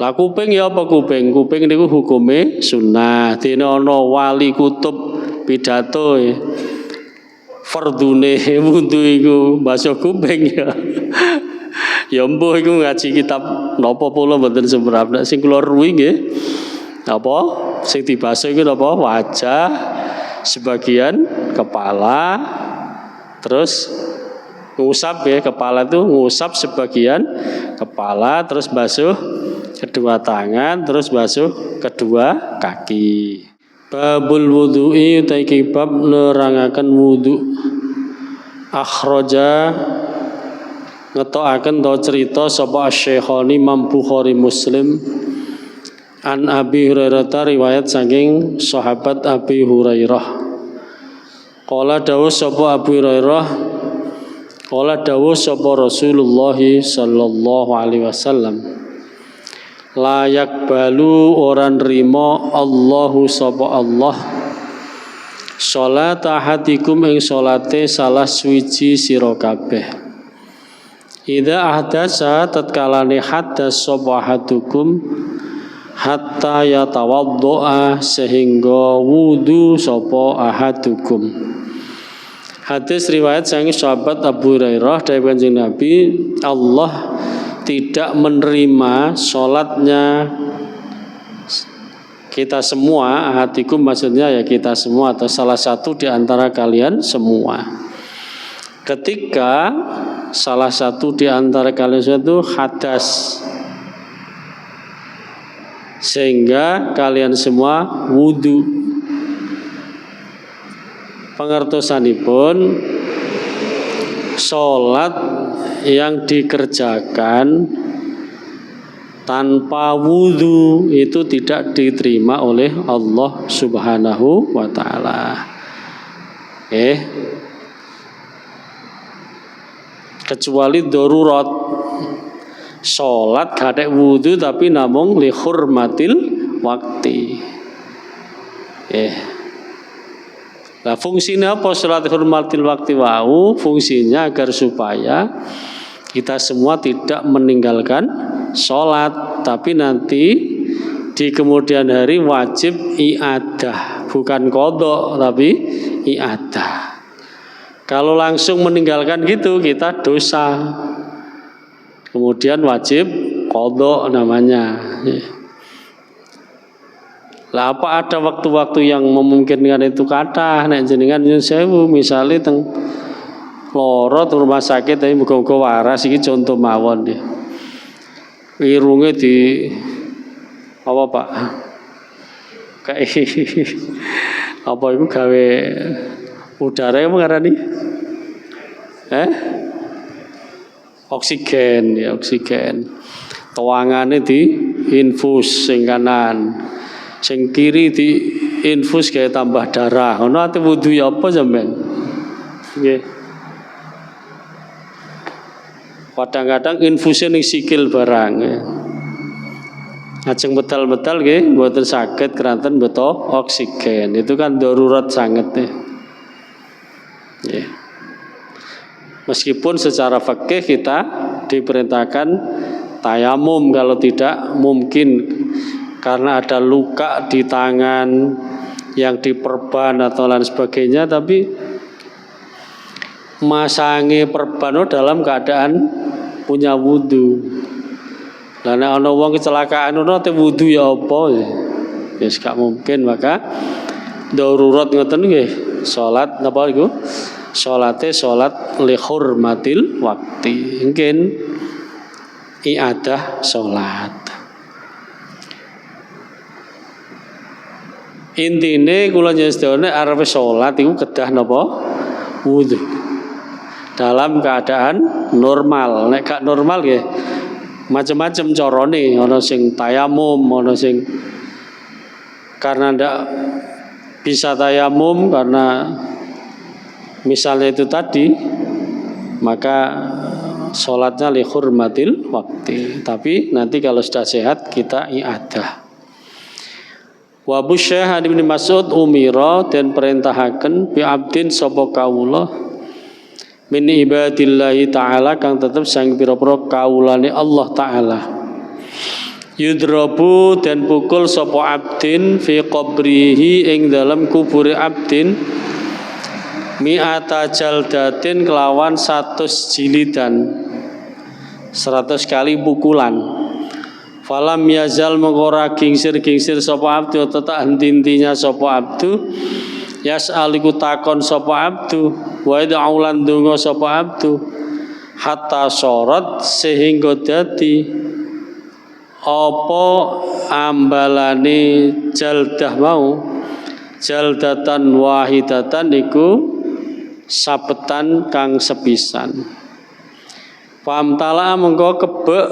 Lah kuping ya apa kuping? Kuping niku hukume sunnah. Dene ana wali kutub pidato fardune wudu iku basuh kuping ya. Ya mbuh iku ngaji kitab napa pula mboten seberapa. Nek sing kula ruwi nggih apa sing dibasuh iku napa wajah, sebagian kepala, terus ngusap ya, kepala itu ngusap sebagian kepala, terus basuh kedua tangan, terus basuh kedua kaki. Babul wudu'i utaiki bab nerangaken wudu. Akhraja ngetokaken to cerita sapa Asy-Syekhani Imam Bukhari Muslim an Abi Hurairah riwayat saking sahabat Abi Hurairah. Qala dawuh sapa Abi Hurairah, qala dawuh sapa Rasulullah sallallahu alaihi wasallam, layak balu orang rimo Allahu sapa Allah salat ahadikum ing salate salah suwiji sira kabeh. Idza ahdasa tatkalane hadas sapa ahadukum hatta yatawaddoa sehingga wudu sapa ahadukum. Hadis riwayat saking sahabat Abu Hurairah dari Kanjeng Nabi, Allah tidak menerima sholatnya kita semua, ahadikum maksudnya ya kita semua atau salah satu di antara kalian semua. Ketika salah satu di antara kalian itu hadas sehingga kalian semua wudu. Pengertosanipun sholat yang dikerjakan tanpa wudu itu tidak diterima oleh Allah Subhanahu wa ta'ala. Kecuali darurat, sholat gak ada wudu tapi namung li hurmatil wakti. Nah, fungsinya apa sholat hurmatil waktu wau? Fungsinya agar supaya kita semua tidak meninggalkan sholat, tapi nanti di kemudian hari wajib i'adah, bukan qadha tapi i'adah. Kalau langsung meninggalkan gitu kita dosa, kemudian wajib qadha namanya. Lah apa ada waktu-waktu yang memungkinkan itu kathah nek jenengan nyuwun sewu misale teng loro rumah sakit tapi muga-muga waras iki contoh mawon nggih. Irunge di apa Pak? Kayak apa iku gawe udara yang ngarani? Oksigen ya, oksigen. Tuangane di infus sing kanan. Sing kiri di infus kayak tambah darah. Ono ate wudu ya apa sampean? Nggih. Kadang-kadang infusnya ning sikil barang. Ajeng betal-betal nggih mboten saged keranten beto oksigen. Itu kan darurat sangat nih. Nggih. Meskipun secara fikih kita diperintahkan tayamum kalau tidak mungkin karena ada luka di tangan yang diperban atau lain sebagainya, tapi masangi perban dalam keadaan punya wudu. Lah nek ana wong kecelakaan ngono te wudu ya apa? Ya gak mungkin, maka darurat ngoten nggih. Salat napa iku? Salate salat li hurmatil waqti. Mungkin i'adah salat. Intine kula nyestoone arep salat iku kedah napa? Wudu. Dalam keadaan normal. Nek gak normal nggih macam-macam carane, ana sing tayamum, ana sing karena ndak bisa tayamum karena misalnya itu tadi, maka sholatnya li hurmatil waktu. Tapi nanti kalau sudah sehat kita i'adah. Wa Abu Syekh bin Mas'ud umira dan perintahaken bi abdin sapa kawula min ibadillahi taala kang tetep sang pira-pira kawulane Allah taala. Yudrabu dan pukul sapa abdin fi qabrihi ing dalam kubur abdin mi'ata jaldatin kelawan 100 jilidan 100 kali pukulan. Falam yazal mengora gingsir sapa abdu tetap henti-hentinya sapa abdu yas'aliku takon sapa abdu wa id'aulan donga sapa abdu hatta sorot sehingga dadi apa ambalane jaldah mau jaldatan wahidatan iku sabetan kang sepisan. Famtala mengko kebek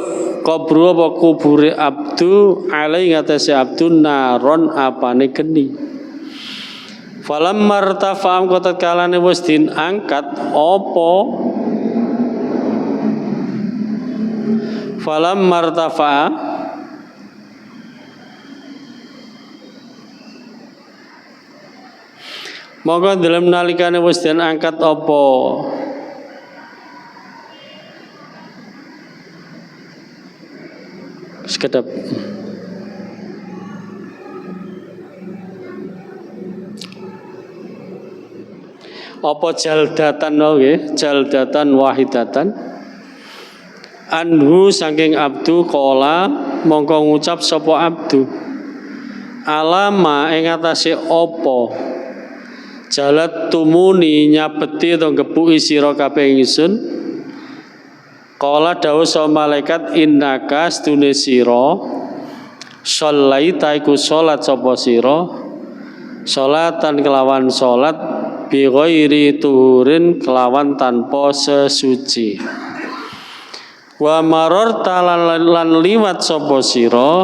kubur apa kubure abdu alai ngatasi abdu naron apane geni. Falam martafa'am kotat kalane wis diangkat apa falam martafa'a maka dalam nalikane wis den angkat apa sekedap apa jaldatan nggih jaldatan wahidatan anhu saking abdu qala mongko ngucap sapa abdu alama ing atase apa jalat tumuni nyabeti atau gepuki sira kabeh ingsun. Qala dawuh sa malaikat innaka stune sira shallaita iku salat sapa sira salatan kelawan salat bi ghairi tuhurin kelawan tanpa sesuci. Wa mararta lan liwat sapa sira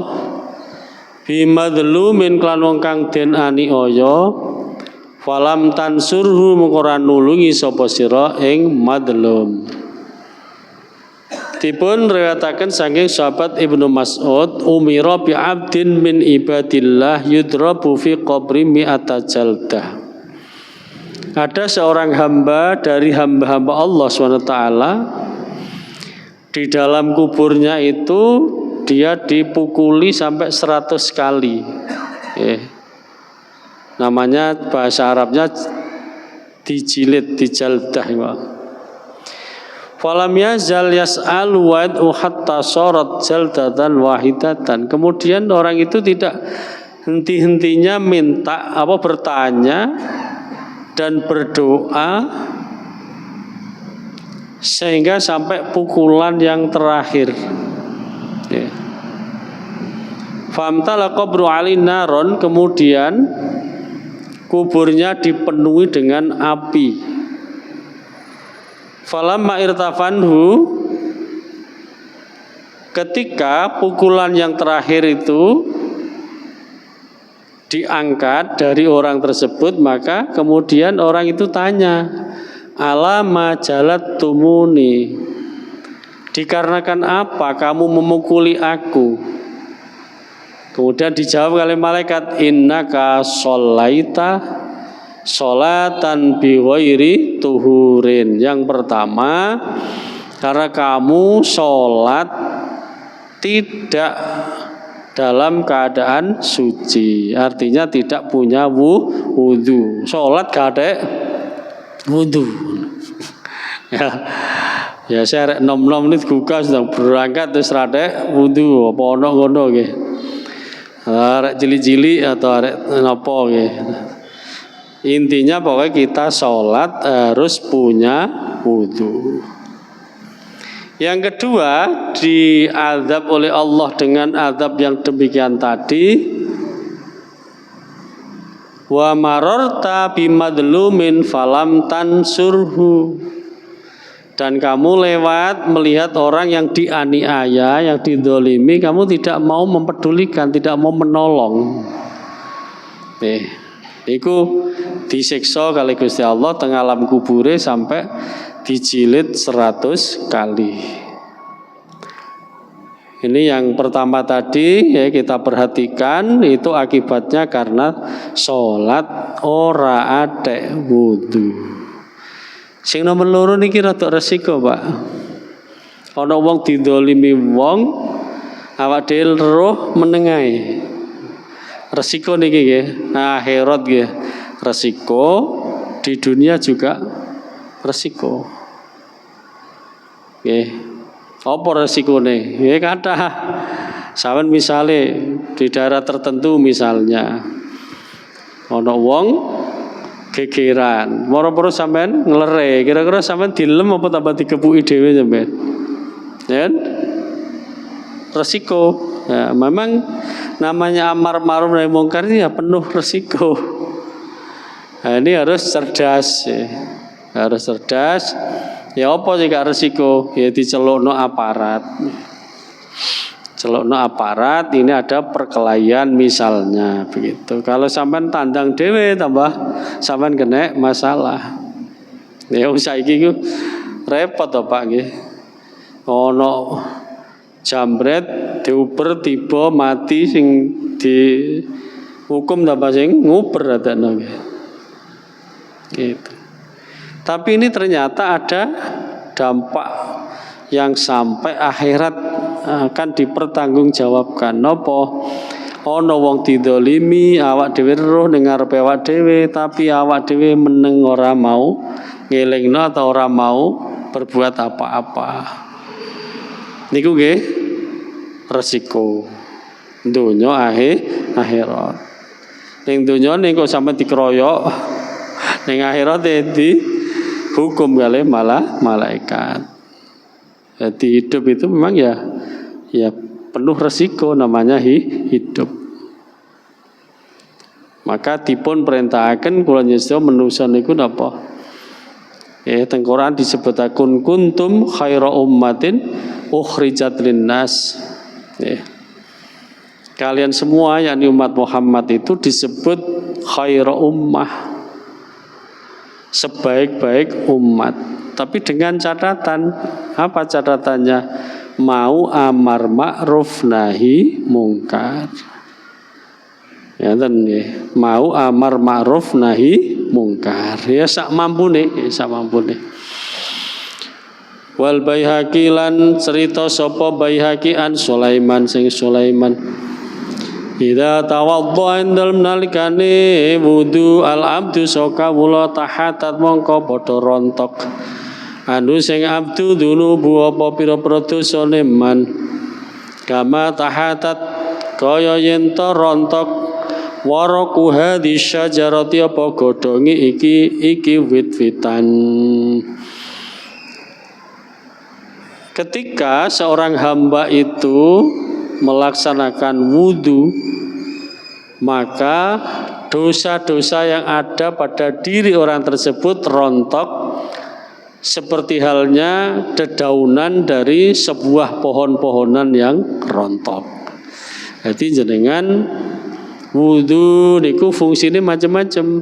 bi madlumin klan wong kang den aniaya falam tansurhu mengko nulungi sapa sira ing madlum. Dipun riwayataken saking sahabat Ibnu Mas'ud umira bi abdin min ibadillah yudrabu fi qabri mi'ata jaldah. Ada seorang hamba dari hamba-hamba Allah SWT di dalam kuburnya itu dia dipukuli sampai 100 kali. Namanya bahasa Arabnya dijilid, dijaldah. Falam yazal yas'al wa'u hatta sarat jaldatan wahidatan. Kemudian orang itu tidak henti-hentinya minta bertanya dan berdoa sehingga sampai pukulan yang terakhir. Famtala qabru ali naron, kemudian kuburnya dipenuhi dengan api. Falamma irtafanhu, ketika pukulan yang terakhir itu diangkat dari orang tersebut, maka kemudian orang itu tanya, alama jalat tumuni, dikarenakan apa kamu memukuli aku? Kemudian dijawab oleh malaikat, innaka sholaita sholatan bi ghairi tuhurin. Yang pertama, karena kamu sholat tidak dalam keadaan suci, artinya tidak punya wudu. Sholat gak ada wudu. Ya saya nom-nom ini gugah sedang berangkat terus rada wudu apa ono ngono nggih. Arek jili-jili atau arek napa nggih. Intinya pokoknya kita sholat harus punya wudu. Yang kedua, diazab oleh Allah dengan azab yang demikian tadi. Wa mararta bimadlumin falam tansurhu. Dan kamu lewat melihat orang yang dianiaya, yang didolimi, kamu tidak mau mempedulikan, tidak mau menolong. Iku disiksa kali Gusti Allah tengah alam kubure sampai dijilid 100 kali. Ini yang pertama tadi ya, kita perhatikan itu akibatnya karena sholat ora ate wudu. Sing nomor loro niki rada resiko, Pak. Ana wong didolimi wong awak dhewe roh menengae. Resiko niki nggih, akhirat nggih. Resiko di dunia juga resiko. Nggih. Apa resikone? Nggih kathah. Sawen misale di daerah tertentu misalnya ana wong gegeran, moro-moro sampean nglere, kira-kira sampean dilem apa tambah dikepuki dhewe sampean? Ya kan? Resiko. Ya, memang namanya amar ma'ruf nahi mungkar ini ya penuh resiko. Nah, ini harus cerdas ya. Harus cerdas. Ya apa sih gak resiko? Ya dicelukno aparat. Celukno aparat ini ada perkelahian misalnya begitu. Kalau sampean tandang dhewe tambah sampean kena masalah. Ya saiki ku repot to Pak nggih. Ono jambret diuber tiba mati sing di hukum tambah sing nguber adakno nggih. Gitu. Tapi ini ternyata ada dampak yang sampai akhirat akan dipertanggungjawabkan. Napa? Ana wong didolimi, awak dhewe roh ning ngarepe awak dhewe, tapi awak dhewe meneng ora mau ngelingno atau ora mau berbuat apa-apa. Niku nggih resiko donya akhirat. Ning donya niku sampe dikeroyok, ning akhirat dihukum kali malah malaikat. Jadi hidup itu memang ya penuh resiko namanya hidup. Maka dipun perintahaken kula nyesta manusa niku napa? Teng Quran disebutaken kuntum khaira ummatin ukhrijat linnas. Kalian semua yakni umat Muhammad itu disebut khaira ummah. Sebaik-baik umat. Tapi dengan catatan, apa catatannya? Mau amar ma'ruf nahi mungkar. Ya ten nggih, mau amar ma'ruf nahi mungkar. Ya sak mampune, Wal Baihaqi lan cerita sapa Baihaqi an Sulaiman sing Sulaiman. Idza tawadda indal nalikane wudu al abdu soka wula tahatat mongko padha rontok. Anu sing abdu dunubu apa pira-pira dosane man. Kama tahatat kaya yen to rontok waraku hadis syajarati apa godhonge iki wit-witan. Ketika seorang hamba itu melaksanakan wudu, maka dosa-dosa yang ada pada diri orang tersebut rontok seperti halnya dedaunan dari sebuah pohon-pohonan yang rontok. Jadi jenengan wudu niku fungsine macam-macam.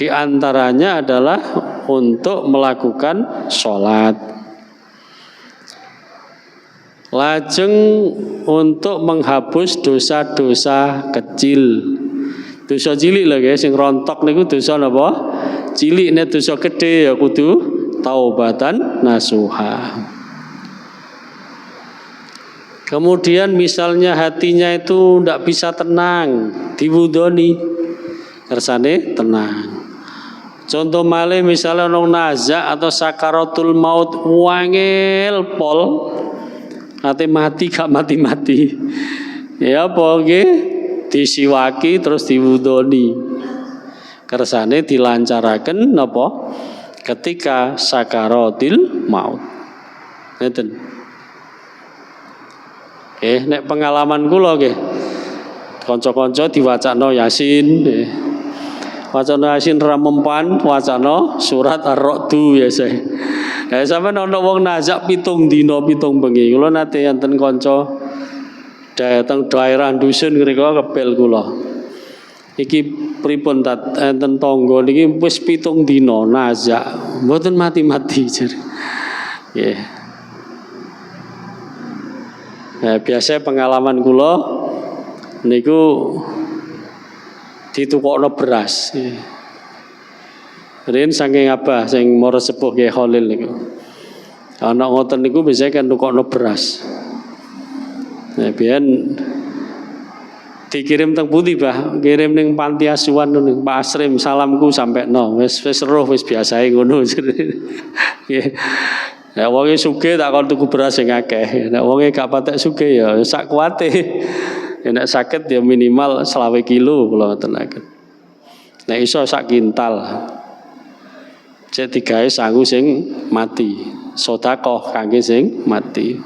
Di antaranya adalah untuk melakukan sholat. Lajeng untuk menghapus dosa-dosa kecil. Dosa cilik lho guys, sing rontok niku dosa napa? Cilik, nek dosa gede ya kudu taubatan nasuha. Kemudian misalnya hatinya itu ndak bisa tenang, diwudoni kersane tenang. Contoh malih misalnya ono nazak atau sakaratul maut wangel pol ate mati gak mati-mati. Ya apa nggih? Disiwaki terus diwudoni. Kersane dilancaraken napa? Ketika sakaratil maut. Ngeten. Nek pengalaman kula nggih. Kanca-kanca diwacana Yasin, wacana Yasin ra mempan, wacana surat Ar-Ra'd ya saya. Sampeyan ana wong nazak 7 dina 7 bengi. Kula nate enten kanca dateng daerah dusun mriku kebel kula. Iki pripun enten tangga niki wis 7 dina nazak, mboten mati-mati jare. Nggih. Nah, biasa pengalaman kula niku ditukokno beras. Rin saking abah sing mara sepuh Kyai Khalil niku. Ana ngoten niku biasanya kan tukokno beras. biyen dikirim teng pundi, Bah? Kirim ning panti asuhan ning Pak Asrim, salamku sampekno. Wis roh wis biasae ngono. Nggih. Nek wonge sugih tak kon tuku beras sing akeh. Nek wonge gak patek sugih ya sak kuwate. Nek sakit ya minimal 20 kilo kula ngotenaken. Nek iso sak kintal. Cek digawe sangu sing mati. Sedekah kangge sing mati.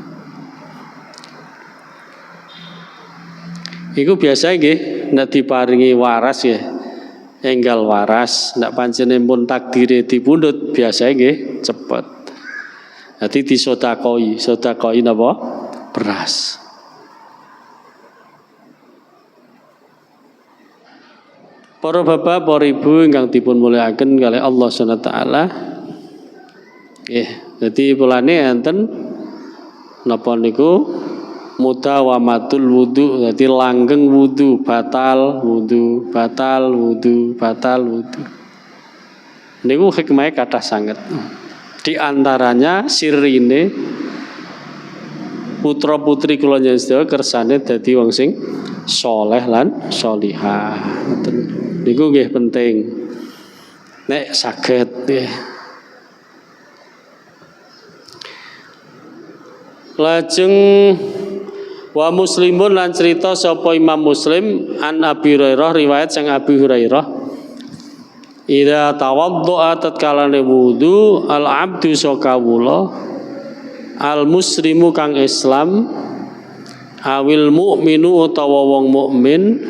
Iku biasa nggih nek diparingi waras ya. Enggal waras, nek pancene pun takdire dipundhut biasa nggih cepet. Dadi disedekoi napa? Beras. Para bapak, para ibu ingkang dipun mulyakaken kalih Allah Subhanahu wa taala. Nggih, dadi polane enten napa niku mudawamatul wudu, dadi langgeng wudu, batal wudu. Niku hikmahe kathah sanget. Di antaranya sirine putra-putri kula njenengan kersane dadi wong sing saleh lan salihah. Niku nggih penting. Nek saged nggih. Lajeng wa Muslimun lan cerita sapa Imam Muslim an Abi Hurairah, riwayat sang Abi Hurairah. Ida tawaddo'a tatkalane wudu al abdu sakawula al muslimu kang Islam awil mukminu utawa wong mukmin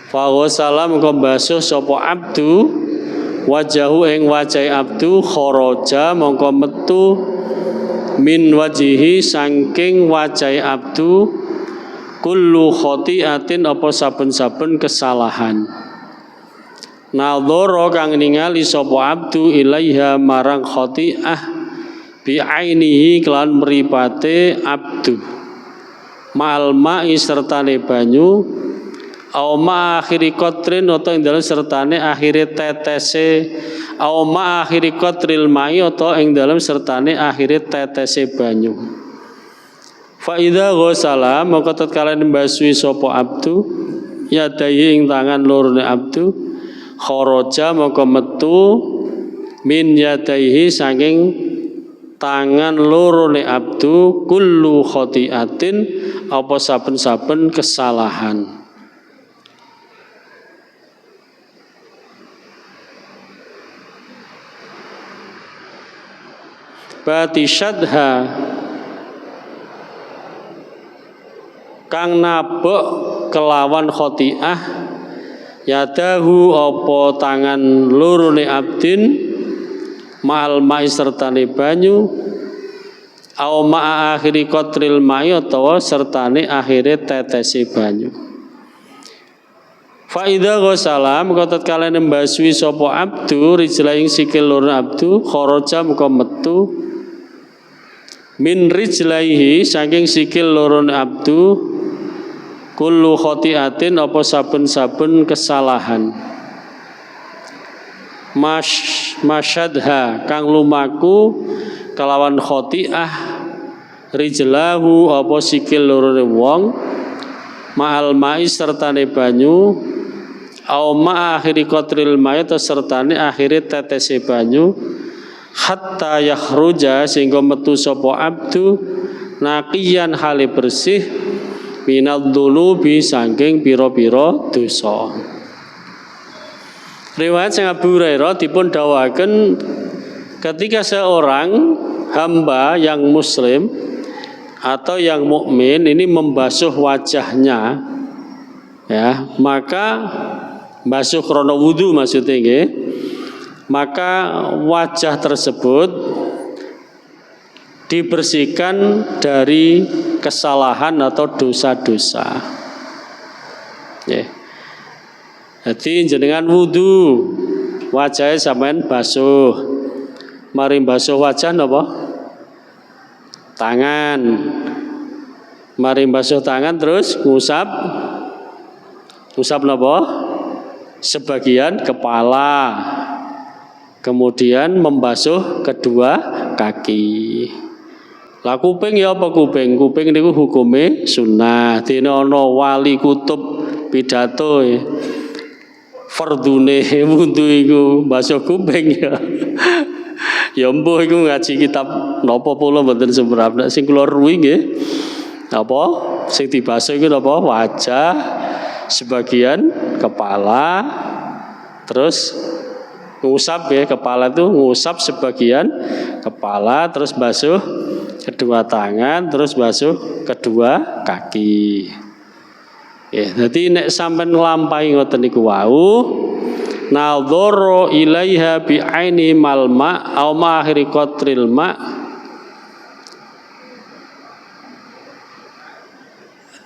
fa wasalam kang basuh sapa abdu wajahu ing wajahe abdu kharaja mongko metu min wajihi saking wajahe abdu kullu khati'atin apa saben-saben kesalahan. Nadhara kang ningali sapa abdu ilaiha marang khati'ah bi ainihi kelan mripate abdu ma'al ma'i sertane banyu au ma akhiri qatrin utawa ing dalem sertane akhire tetese au ma akhiri qatril ma'i utawa ing dalem sertane akhire tetese banyu. Fa idza ghasala maka tatkala mbasuhi sapa abdu yadahi ing tangan lorone abdu kharaja maka metu min yadaihi saking tangan lorone abdu kullu khati'atin apa saben-saben kesalahan. Batisyadha kang nabok kelawan khati'ah yadahu apa tangan lorone abdin ma'al ma'i sertane banyu au ma'a akhiri qatril ma'i utawa sertane akhire tetese banyu. Fa idza ghasala maka tatkala mbasuhi sapa abdu rijlaing sikil loro abdu kharaja muka metu min rijlaihi saking sikil loro abdu kullu khati'atin apa saben-saben kesalahan. Masyadha kang lumaku kelawan khati'ah rijlahu apa sikil lorone wong ma'al ma'i sertane banyu au ma akhiri qatril ma'i sertane akhire tetese banyu hatta yakhruja sehingga metu sapa abdu naqiyan hale bersih minad dzunubi saking pira-pira dosa. Riwayat sang Abu Hurairah dipun dawuhaken ketika seorang hamba yang muslim atau yang mukmin ini membasuh wajahnya ya, maka basuh krana wudu maksudnya nggih, maka wajah tersebut dibersihkan dari kesalahan atau dosa-dosa. Jadi jenengan wudu, wajahnya sampean basuh. Mari basuh wajah napa? Tangan. Mari basuh tangan terus ngusap. Ngusap napa? Sebagian kepala. Kemudian membasuh kedua kaki. Lah kuping ya apa kuping? Kuping niku hukume sunnah. Dene ana wali kutub pidato fardune wudu iku basuh kuping ya. Ya mbuh iku ngaji kitab napa pula mboten seberapa. Nek sing kula ruwi nggih apa sing dibasuh iku napa wajah sebagian kepala terus ngusap ya kepala itu ngusap sebagian kepala terus basuh kedua tangan terus basuh kedua kaki. Ya, jadi nek sampean nglampahi ngoten niku wau nadhara ilaiha bi aini malma au ma akhiri qatril ma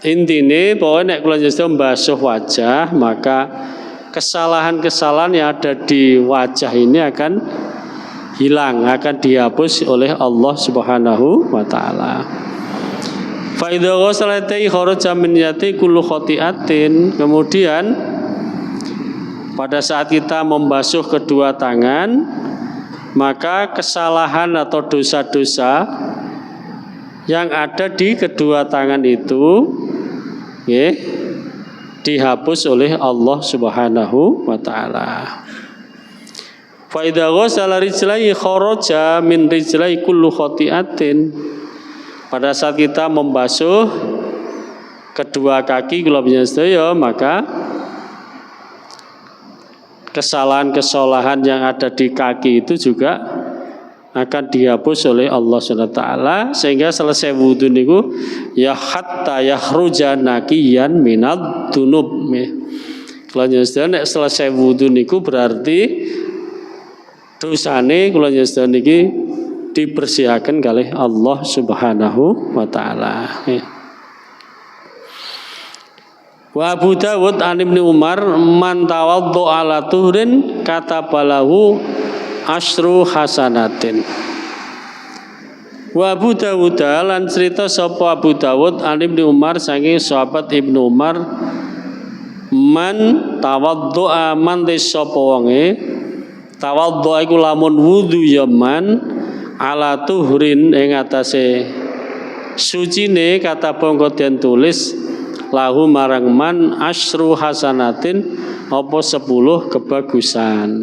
intine bahwa nek kula njenengan mbasuh wajah maka kesalahan-kesalahan yang ada di wajah ini akan hilang, akan dihapus oleh Allah Subhanahu wa taala. Fa idza ghasalati kharaja min yati kullu khati'atin. Kemudian pada saat kita membasuh kedua tangan, maka kesalahan atau dosa-dosa yang ada di kedua tangan itu dihapus oleh Allah Subhanahu wa taala. Fa idza ghasala rijlaihi kharaja min rijlaihi kullu khati'atin. Pada saat kita membasuh kedua kaki kula sedaya maka kesalahan-kesalahan yang ada di kaki itu juga akan dihapus oleh Allah Subhanahu wa taala sehingga selesai wudu niku ya hatta yakhruja naqiyan minad dunub. Kula njenengan nek selesai wudu niku berarti dosane kula njenengan niki dibersihaken kalih Allah Subhanahu wa taala. Wa Abu Dawud an Ibnu Umar man tawaddo ala tuhrin katabalahu asyru hasanatin. Wa Abu Dawud lan cerita sapa Abu Dawud an Ibnu Umar saking sahabat Ibnu Umar man tawaddo man sapa wonge tawaddo iku lamun wudu ya man ala tuhrin ing atase sucine kata bangga den tulis lahu marang man asyru hasanatin apa 10 kebagusan.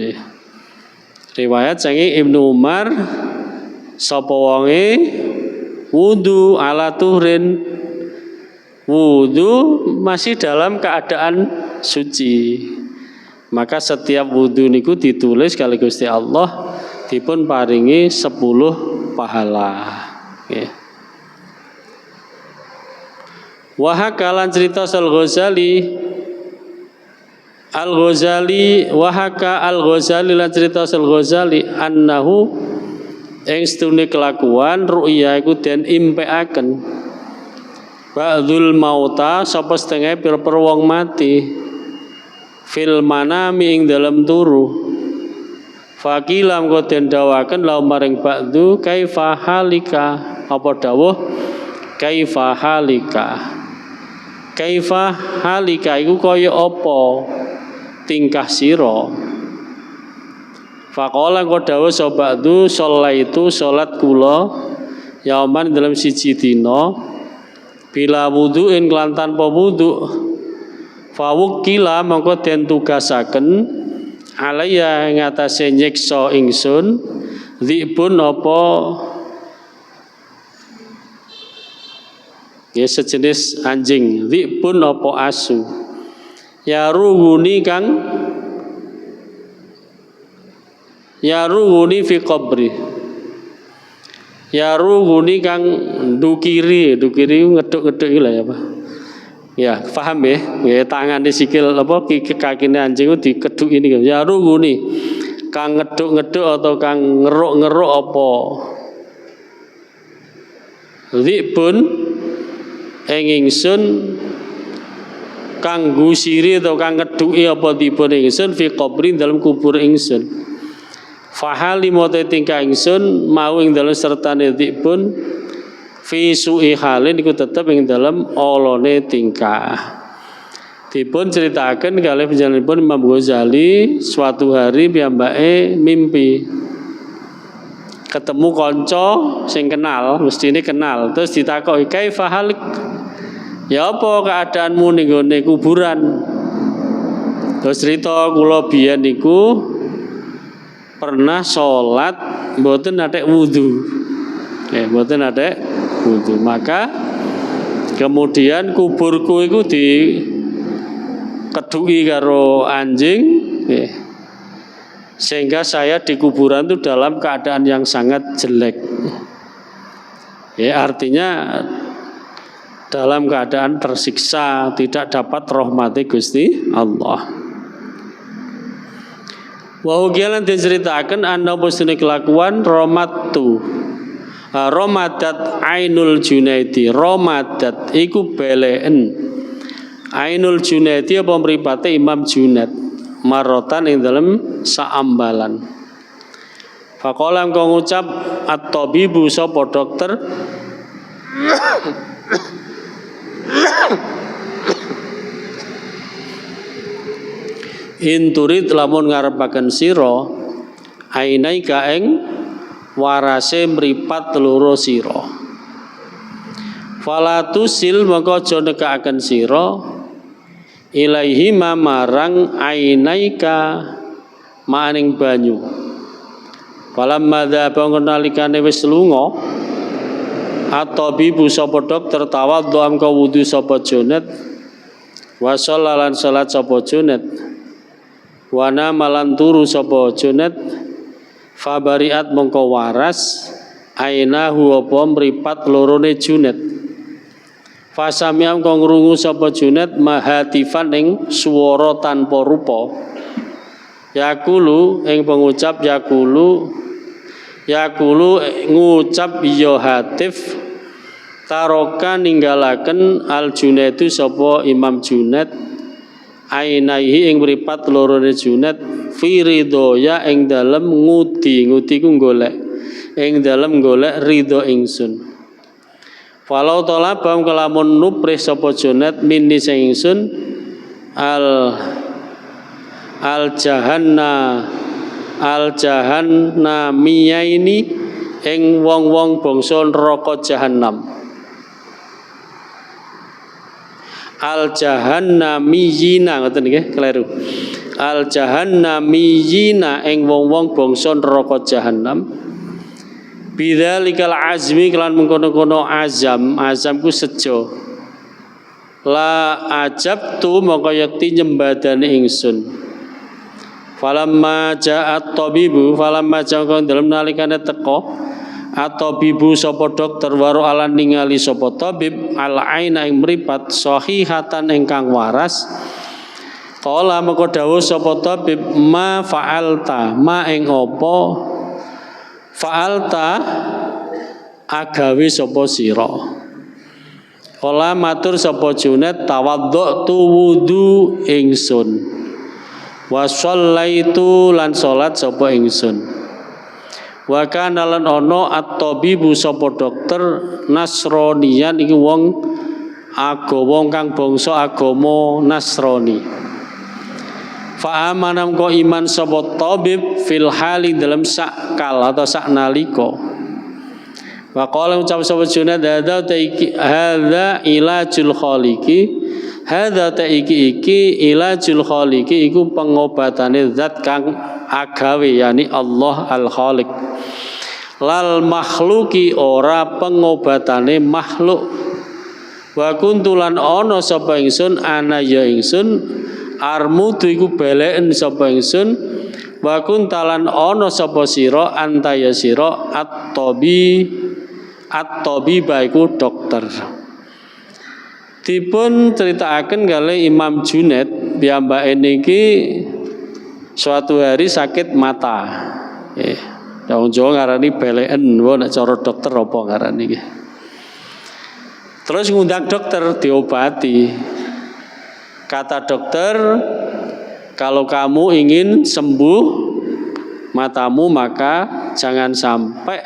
Riwayat saking Ibnu Umar sapa wonge wudu ala tuhrin wudu masih dalam keadaan suci maka setiap wudu niku ditulis kali Gusti Allah dipun paringi 10 pahala. Wahakalan cerita Al-Ghazali wahaka Al-Ghazali lan cerita Al-Ghazali annahu ing stune kelakuan ru'ya iku den impekaken ba'dzul mauta sapa setengah pira-pira wong mati fil manami ing dalam turu. Fakilam kau den dawaken lau maring ba'du kaifa halika apa dawuh kaifa halika iku kaya apa tingkah sira. Faqala kau dawuh sapa ba'du sholaitu salat kula yauman dalam siji dina bila wudu'in kelan tanpa wudu' fawukila mongko den tugasaken alaya ngatasé nyiksa ingsun dzibun apa ya sejenis anjing dzibun apa asu ya ruhuni fi qabri ya ruhuni kang dukiri ngeduk-ngeduk iki lho ya Pak. Ya, paham ya? Ya tangan di sikil apa kakine anjing itu dikeduk ini. Ya runguni. Kang ngeduk-ngeduk atau kang ngeruk-ngeruk apa? Dzibun ingsun kang gusiri atau kang ngeduki apa dipun ingsun fi qabri dalam kubur ingsun. Fahali mote tingkah ingsun mau ing dalam sertane dzibun fi su'i halin iku tetep ing dalam olone tingkah. Dipun ceritaken kalih panjenenganipun Imam Ghazali suatu hari piyambake mimpi. ketemu kanca sing kenal, mestine kenal, terus ditakoki kaifa halik, ya apa keadaanmu ning gone kuburan? Terus cerita kula biyen niku pernah salat mboten atek wudu. Mboten atek wudu. Maka kemudian kuburku iku dikeduki karo anjing, sehingga saya di kuburan itu dalam keadaan yang sangat jelek. Artinya dalam keadaan tersiksa, tidak dapat rahmati Gusti Allah. Wa ugilan diceritakan anna bosune kelakuan romadat ainul Junaidi. Romadat iku belen ainul Junaidi apa mripate Imam Junaid marotan ing dalem saambalan. Faqala engko ngucap at-tabibu sapa dokter inturid lamun ngarepaken sira ainaika ing warase mripat loro sira. Falatusil maka aja nekakaken sira ilaihi marang ainaika maning banyu. Falamma dzaba nalikane wis lunga at-tabibu sapa dokter tawadhu amka wudu sapa Junaid wa shallalan salat sapa Junaid wana malan turu sapa Junaid fabariat mongko waras ainahu apa mripat lorone Junaid. Fasamiam kang ngrungu sapa Junaid mahatifan ing swara tanpa rupa. Yakulu ing pengucap yakulu ngucap ya hatif taroka ninggalaken al Junaidu sapa Imam Junaid ainaihi ing mripat lorone Junaid fi ridhoya ing dalem ngudi ku golek ing dalem golek ridho ingsun. Walau talabam kelamun nuprih sapa Junaid minni sing ingsun al jahannamiyaini ing wong-wong bangsa neraka jahanam. Al jahannamiyina ngoten nggih kleru. Al jahannamiyina ing wong-wong bangsa neraka jahanam. Bidzalikal azmi kelan mengkono-kono azam ku sejo. La ajabtu maka yakti nyembadane ingsun. Falamma ja'at tabibu falamma ja'at dalem nalikane teko at-tabibu sapa dokter waro alan ningali sapa tabib al aina ing mripat sahihatan ingkang waras. Qala maka dawuh sapa tabib ma fa'alta ma ing apa fa'alta agawe sapa sira. Qala matur sapa Junaid tawaddu wudu ingsun. Wa shallaitu lan salat sapa ingsun. Wa kana lan ana at-tabibu sapa dokter Nasraniyan iki wong agama kang bangsa agama Nasrani. Fa amanam ko iman sapa tabib fil hali dalam sakal atau saknalika. Wa qala ucap sapa Junaid hadza ilajul khaliqi. Hadza iki ilajul khaliqi iku pengobatane zat kang agawe yani Allah al-Khaliq. Lal makhluki ora pengobatane makhluk. Wa kuntulan ana sapa ingsun ana ya ingsun armudu iku beleken sapa ingsun wa kuntalan ana sapa sira anta ya sira at-tabiba iku dokter. Dipun critakaken kalih Imam Junaid piyambake niki suatu hari sakit mata. Wong Jawa ngarani beleken, nek cara dokter apa ngarani iki. Terus ngundang dokter diobati. Kata dokter, kalau kamu ingin sembuh matamu maka jangan sampai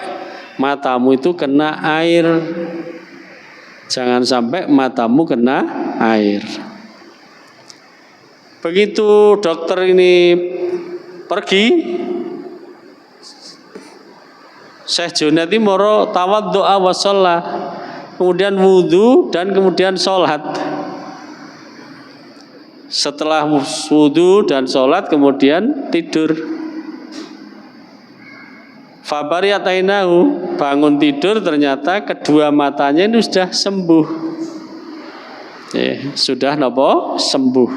matamu itu kena air. Jangan sampai matamu kena air. Begitu dokter ini pergi, Syekh Junaid ini moro tawaddu'a wa sholat, kemudian wudu dan kemudian sholat. Setelah wudu dan sholat kemudian tidur. Fabariyat ainahu, bangun tidur ternyata kedua matanya ini sudah sembuh. Sudah napa? Sembuh.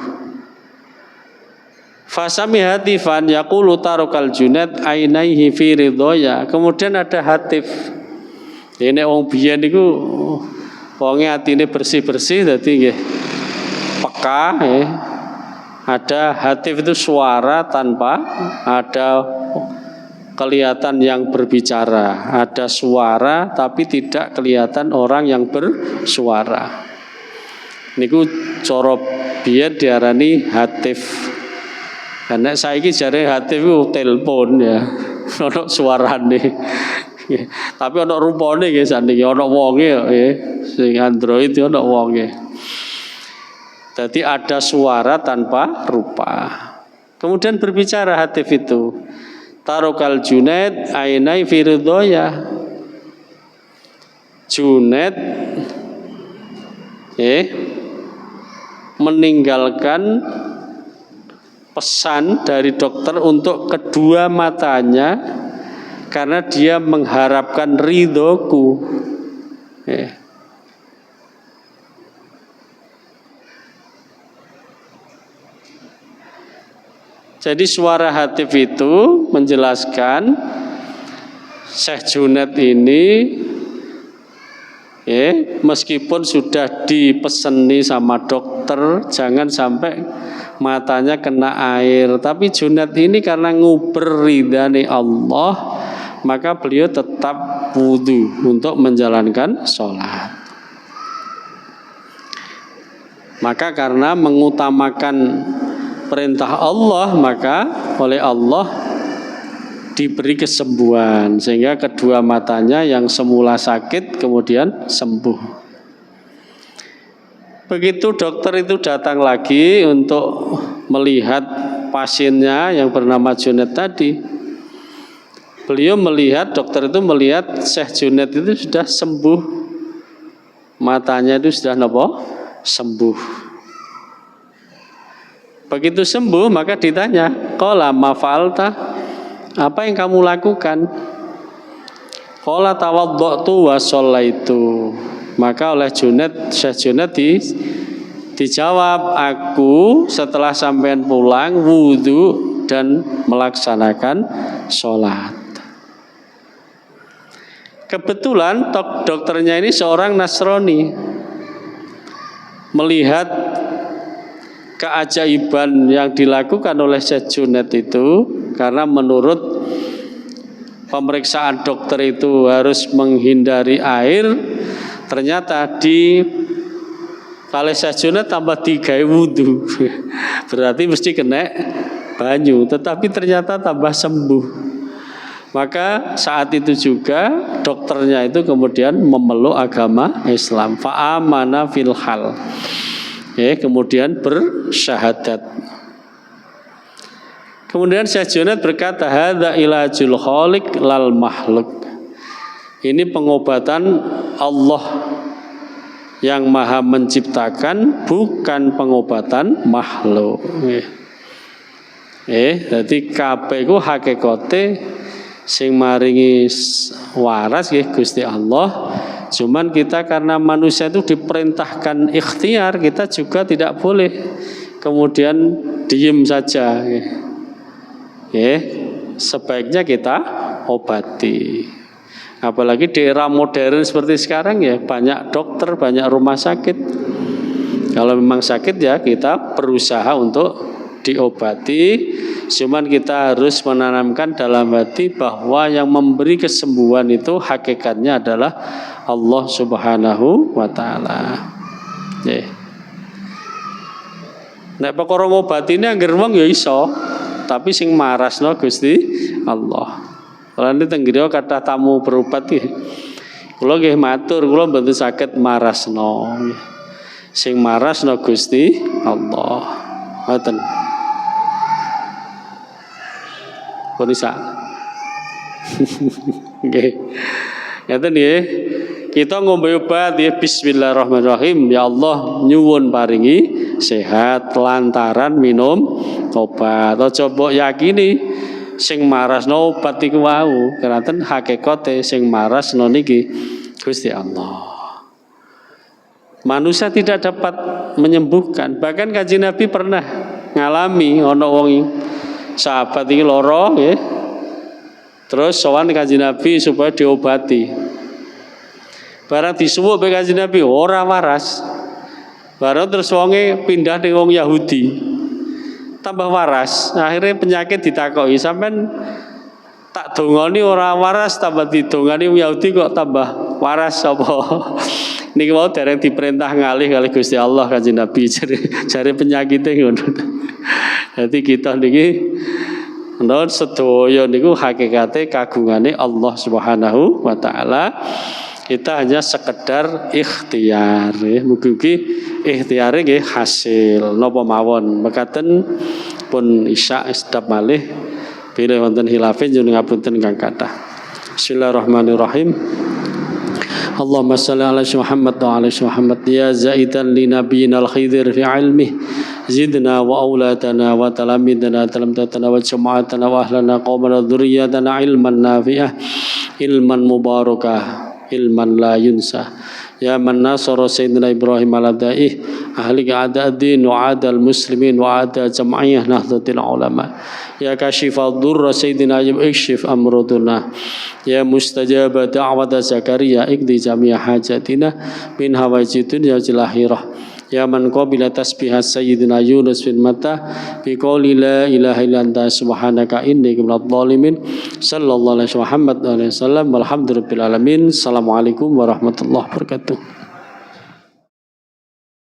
Fasami hatifan yaqulu tarokal Junaid ainaihi fi ridhoya. Kemudian ada hatif. Ini wong biyen niku wonge atine bersih-bersih dadi nggih peka Ada hatif itu suara tanpa ada kelihatan yang berbicara. Ada suara tapi tidak kelihatan orang yang bersuara. Niku cara biyen diarani hatif. Karena saiki jare hatif itu telepon ya, ono suarane. Tapi ono rupane nggih saniki, ono wonge ya. Sing Android ono wonge. Jadi ada suara tanpa rupa. Kemudian berbicara hatif itu. Tarokal Junaid ainai firdoya. Junaid meninggalkan pesan dari dokter untuk kedua matanya karena dia mengharapkan ridhoku. Jadi suara hatif itu menjelaskan Syekh Junaid ini meskipun sudah dipeseni sama dokter jangan sampai matanya kena air, tapi Junaid ini karena nguber ridhani Allah maka beliau tetap wudu untuk menjalankan sholat. Maka karena mengutamakan perintah Allah maka oleh Allah diberi kesembuhan sehingga kedua matanya yang semula sakit kemudian sembuh. Begitu dokter itu datang lagi untuk melihat pasiennya yang bernama Junaid tadi. Beliau melihat, dokter itu melihat Syekh Junaid itu sudah sembuh. Matanya itu sudah sembuh. Begitu sembuh maka ditanya, qala ma fa'alta? Apa yang kamu lakukan? Qala tawaddatu wa shallaitu. Maka oleh Syekh Junaid dijawab, aku setelah sampean pulang wudu dan melaksanakan sholat. Kebetulan dokternya ini seorang Nasrani. Melihat keajaiban yang dilakukan oleh Syekh Junaid itu, karena menurut pemeriksaan dokter itu harus menghindari air, ternyata di kali Syekh Junaid tambah 3 wudu. Berarti mesti kena banyu, tetapi ternyata tambah sembuh. Maka saat itu juga dokternya itu kemudian memeluk agama Islam, fa'amana fil hal. Kemudian bersyahadat. Kemudian Syekh Junaid berkata, hadza ilajul khaliq lal makhluk. Ini pengobatan Allah yang maha menciptakan, bukan pengobatan makhluk. Jadi kabeh iku hakikate sing maringi waras nggih Gusti Allah. Cuman kita karena manusia itu diperintahkan ikhtiar, kita juga tidak boleh kemudian diem saja. Sebaiknya kita obati. Apalagi di era modern seperti sekarang ya, banyak dokter, banyak rumah sakit. Kalau memang sakit ya kita berusaha untuk diobati. Cuman kita harus menanamkan dalam hati bahwa yang memberi kesembuhan itu hakikatnya adalah Allah Subhanahu wa taala. Nek perkara ngobatine anggere wong ya iso, tapi sing marasno Gusti Allah. Lan teng griya kathah tamu berobat nggih. Kula nggih matur, kula mboten saged marasno. Sing marasno Gusti Allah. Ngoten. Kok bisa? Nggih. Ngaten nggih. Kita ngombe obat ya bismillahirrahmanirrahim. Ya Allah nyuwun paringi sehat lantaran minum obat. Aja mbok yakini sing marasno obat iku wau. Keranten hakikate sing marasno niki Gusti Allah. Manusia tidak dapat menyembuhkan. Bahkan Kanjeng Nabi pernah ngalami ana wong sahabat iki lara nggih. Terus sowan Kanjeng Nabi supaya diobati. Barang disuwuk be Kanjeng Nabi ora waras. Barang terus wonge pindah ning wong Yahudi. Tambah waras. Akhirnya penyakit ditakoki, sampean tak dongani ora waras tambah didongani wong Yahudi kok tambah waras apa? Niki mau dereng diperintah ngalih kali Gusti Allah Kanjeng Nabi jare penyakite ngono. Dadi kita niki non sedaya niku hakikate kagungane Allah Subhanahu wa taala. Kita hanya sekedar ikhtiar, mugi-mugi ikhtiare nggih hasil napa mawon. Mekaten pun isya sedap malih bilih wonten hilafin jeneng ngapunten kang kathah. Bismillahirrahmanirrahim. Allahumma shalli ala Muhammad wa ala Muhammad ya zaidan li nabiyina al-khidir fi ilmi zidna wa auladana wa talamidana talamdatana wa jama'atana wa ahlana qawmana dzurriyyatana ilman nafi'ah ilman mubarakah ilman la yunsa ya man nasara sayyidina Ibrahim ala daih ahli a'da'id-din wa 'adal muslimin wa 'ada jam'iyah nahdlatul ulama ya kashifad durra sayyidina ikshif amruduna ya mustajab da'wat Zakaria ikdi jami'a hajatina min hawajidun ya jilahirah ya man qabila tasbihat sayyidina Yunus bin Matta bi qouli la ilaha illa anta subhanaka inni kuntu dzalimin sallallahu alaihi Muhammad wa sallam walhamdulillahil alamin. Assalamualaikum warahmatullahi wabarakatuh.